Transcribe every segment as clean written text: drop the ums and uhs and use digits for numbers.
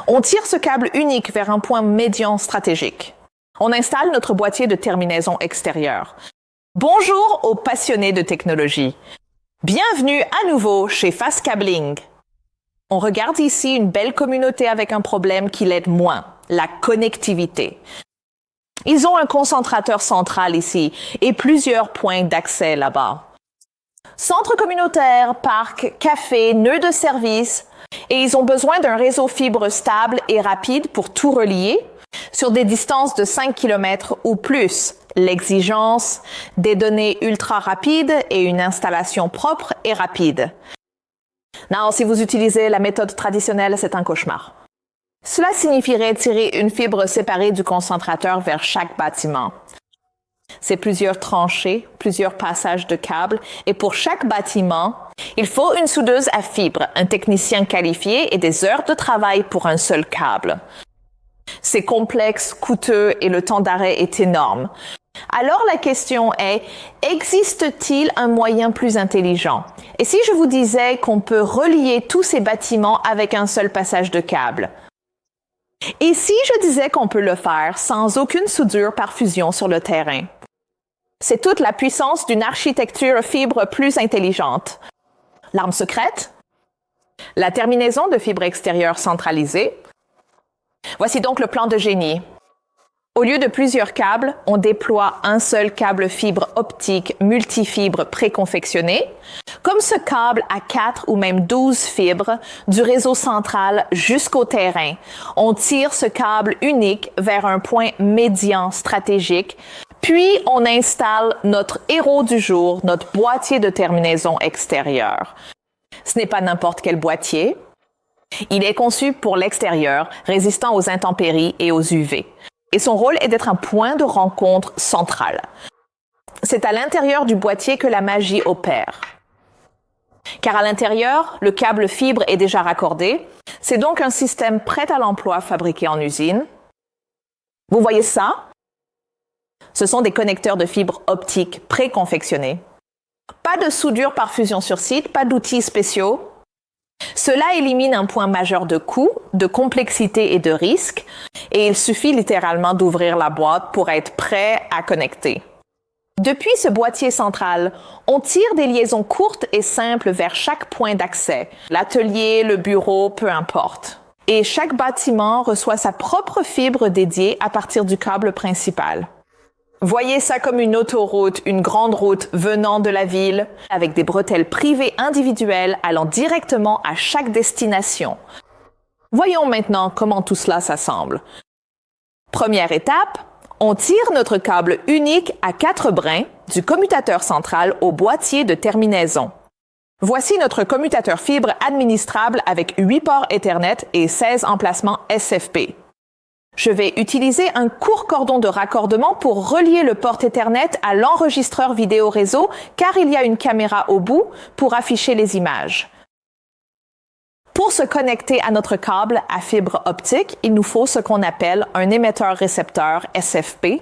On tire ce câble unique vers un point médian stratégique. On installe notre boîtier de terminaison extérieure. Bonjour aux passionnés de technologie. Bienvenue à nouveau chez Fast Cabling. On regarde ici une belle communauté avec un problème qui l'aide moins, la connectivité. Ils ont un concentrateur central ici et plusieurs points d'accès là-bas. Centre communautaire, parc, café, nœud de service, et ils ont besoin d'un réseau fibre stable et rapide pour tout relier sur des distances de 5 km ou plus. L'exigence, des données ultra rapides et une installation propre et rapide. Non, si vous utilisez la méthode traditionnelle, c'est un cauchemar. Cela signifierait tirer une fibre séparée du concentrateur vers chaque bâtiment. C'est plusieurs tranchées, plusieurs passages de câbles, et pour chaque bâtiment, il faut une soudeuse à fibre, un technicien qualifié et des heures de travail pour un seul câble. C'est complexe, coûteux et le temps d'arrêt est énorme. Alors la question est, existe-t-il un moyen plus intelligent? Et si je vous disais qu'on peut relier tous ces bâtiments avec un seul passage de câble? Et si je disais qu'on peut le faire sans aucune soudure par fusion sur le terrain? C'est toute la puissance d'une architecture fibre plus intelligente. L'arme secrète? La terminaison de fibre extérieure centralisée? Voici donc le plan de génie. Au lieu de plusieurs câbles, on déploie un seul câble fibre optique multifibre préconfectionné, comme ce câble à 4 ou même 12 fibres du réseau central jusqu'au terrain. On tire ce câble unique vers un point médian stratégique, puis on installe notre héros du jour, notre boîtier de terminaison extérieure. Ce n'est pas n'importe quel boîtier. Il est conçu pour l'extérieur, résistant aux intempéries et aux UV. Et son rôle est d'être un point de rencontre central. C'est à l'intérieur du boîtier que la magie opère. Car à l'intérieur, le câble fibre est déjà raccordé. C'est donc un système prêt à l'emploi fabriqué en usine. Vous voyez ça? Ce sont des connecteurs de fibre optique préconfectionnés. Pas de soudure par fusion sur site, pas d'outils spéciaux. Cela élimine un point majeur de coût, de complexité et de risque, et il suffit littéralement d'ouvrir la boîte pour être prêt à connecter. Depuis ce boîtier central, on tire des liaisons courtes et simples vers chaque point d'accès, l'atelier, le bureau, peu importe. Et chaque bâtiment reçoit sa propre fibre dédiée à partir du câble principal. Voyez ça comme une autoroute, une grande route venant de la ville, avec des bretelles privées individuelles allant directement à chaque destination. Voyons maintenant comment tout cela s'assemble. Première étape, on tire notre câble unique à 4 brins du commutateur central au boîtier de terminaison. Voici notre commutateur fibre administrable avec 8 ports Ethernet et 16 emplacements SFP. Je vais utiliser un court cordon de raccordement pour relier le port Ethernet à l'enregistreur vidéo réseau car il y a une caméra au bout pour afficher les images. Pour se connecter à notre câble à fibre optique, il nous faut ce qu'on appelle un émetteur-récepteur SFP.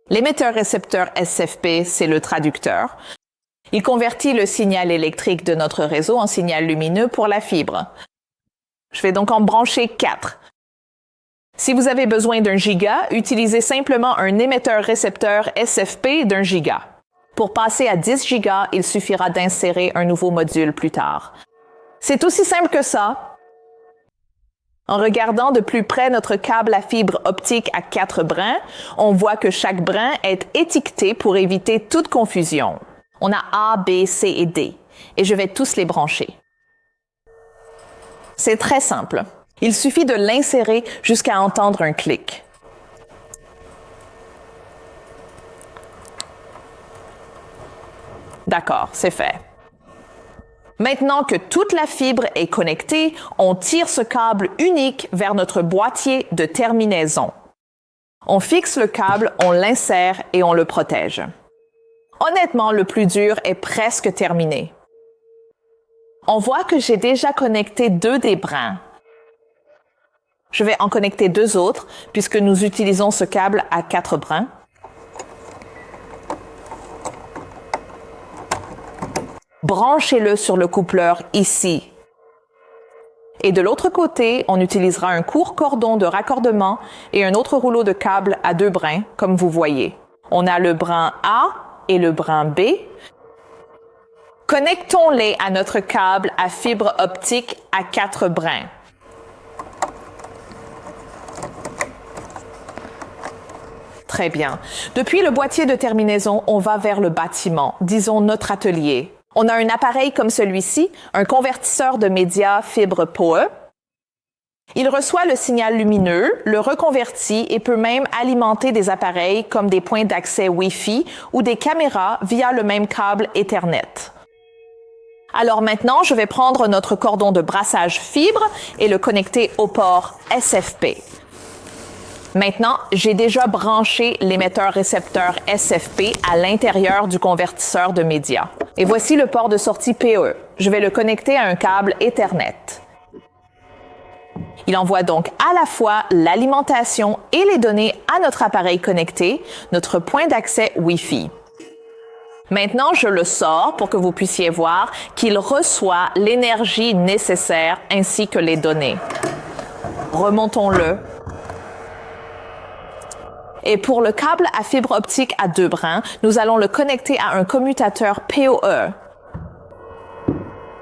L'émetteur-récepteur SFP, c'est le traducteur. Il convertit le signal électrique de notre réseau en signal lumineux pour la fibre. Je vais donc en brancher 4. Si vous avez besoin d'un giga, utilisez simplement un émetteur-récepteur SFP d'un giga. Pour passer à 10 gigas, il suffira d'insérer un nouveau module plus tard. C'est aussi simple que ça. En regardant de plus près notre câble à fibre optique à 4 brins, on voit que chaque brin est étiqueté pour éviter toute confusion. On a A, B, C et D, et je vais tous les brancher. C'est très simple. Il suffit de l'insérer jusqu'à entendre un clic. D'accord, c'est fait. Maintenant que toute la fibre est connectée, on tire ce câble unique vers notre boîtier de terminaison. On fixe le câble, on l'insère et on le protège. Honnêtement, le plus dur est presque terminé. On voit que j'ai déjà connecté 2 des brins. Je vais en connecter 2 autres puisque nous utilisons ce câble à 4 brins. Branchez-le sur le coupleur ici. Et de l'autre côté, on utilisera un court cordon de raccordement et un autre rouleau de câble à 2 brins, comme vous voyez. On a le brin A et le brin B. Connectons-les à notre câble à fibre optique à 4 brins. Très bien. Depuis le boîtier de terminaison, on va vers le bâtiment, disons notre atelier. On a un appareil comme celui-ci, un convertisseur de médias fibre PoE. Il reçoit le signal lumineux, le reconvertit et peut même alimenter des appareils comme des points d'accès Wi-Fi ou des caméras via le même câble Ethernet. Alors maintenant, je vais prendre notre cordon de brassage fibre et le connecter au port SFP. Maintenant, j'ai déjà branché l'émetteur-récepteur SFP à l'intérieur du convertisseur de médias. Et voici le port de sortie PoE. Je vais le connecter à un câble Ethernet. Il envoie donc à la fois l'alimentation et les données à notre appareil connecté, notre point d'accès Wi-Fi. Maintenant, je le sors pour que vous puissiez voir qu'il reçoit l'énergie nécessaire ainsi que les données. Remontons-le. Et pour le câble à fibre optique à 2 brins, nous allons le connecter à un commutateur PoE.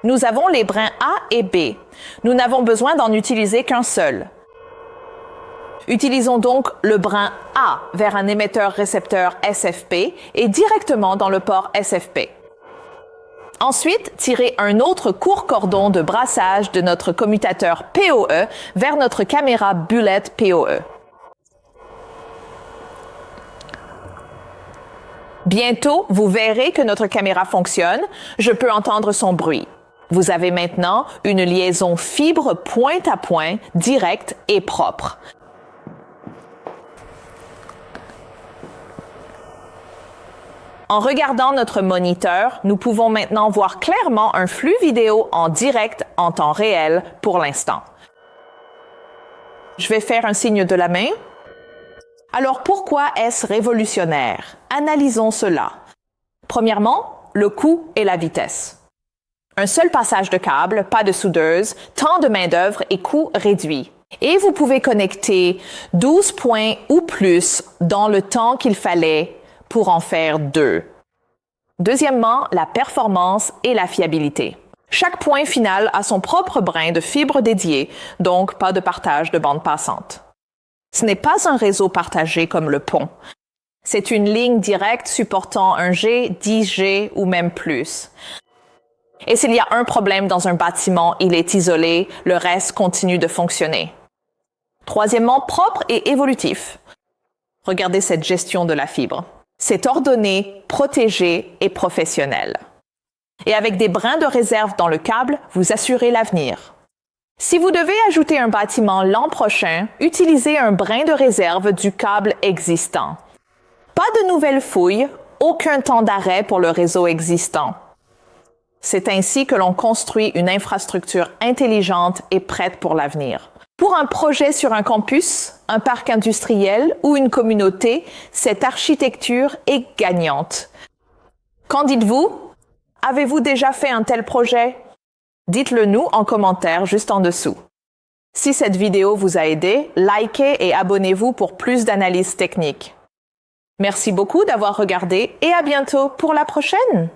Nous avons les brins A et B. Nous n'avons besoin d'en utiliser qu'un seul. Utilisons donc le brin A vers un émetteur-récepteur SFP et directement dans le port SFP. Ensuite, tirez un autre court cordon de brassage de notre commutateur PoE vers notre caméra Bullet PoE. Bientôt, vous verrez que notre caméra fonctionne. Je peux entendre son bruit. Vous avez maintenant une liaison fibre point à point, directe et propre. En regardant notre moniteur, nous pouvons maintenant voir clairement un flux vidéo en direct en temps réel pour l'instant. Je vais faire un signe de la main. Alors pourquoi est-ce révolutionnaire? Analysons cela. Premièrement, le coût et la vitesse. Un seul passage de câble, pas de soudeuse, temps de main-d'œuvre et coût réduit. Et vous pouvez connecter 12 points ou plus dans le temps qu'il fallait pour en faire 2. Deuxièmement, la performance et la fiabilité. Chaque point final a son propre brin de fibre dédié, donc pas de partage de bande passante. Ce n'est pas un réseau partagé comme le pont. C'est une ligne directe supportant un G, 10G ou même plus. Et s'il y a un problème dans un bâtiment, il est isolé, le reste continue de fonctionner. Troisièmement, propre et évolutif. Regardez cette gestion de la fibre. C'est ordonné, protégé et professionnel. Et avec des brins de réserve dans le câble, vous assurez l'avenir. Si vous devez ajouter un bâtiment l'an prochain, utilisez un brin de réserve du câble existant. Pas de nouvelles fouilles, aucun temps d'arrêt pour le réseau existant. C'est ainsi que l'on construit une infrastructure intelligente et prête pour l'avenir. Pour un projet sur un campus, un parc industriel ou une communauté, cette architecture est gagnante. Qu'en dites-vous? Avez-vous déjà fait un tel projet? Dites-le nous en commentaire juste en dessous. Si cette vidéo vous a aidé, likez et abonnez-vous pour plus d'analyses techniques. Merci beaucoup d'avoir regardé et à bientôt pour la prochaine!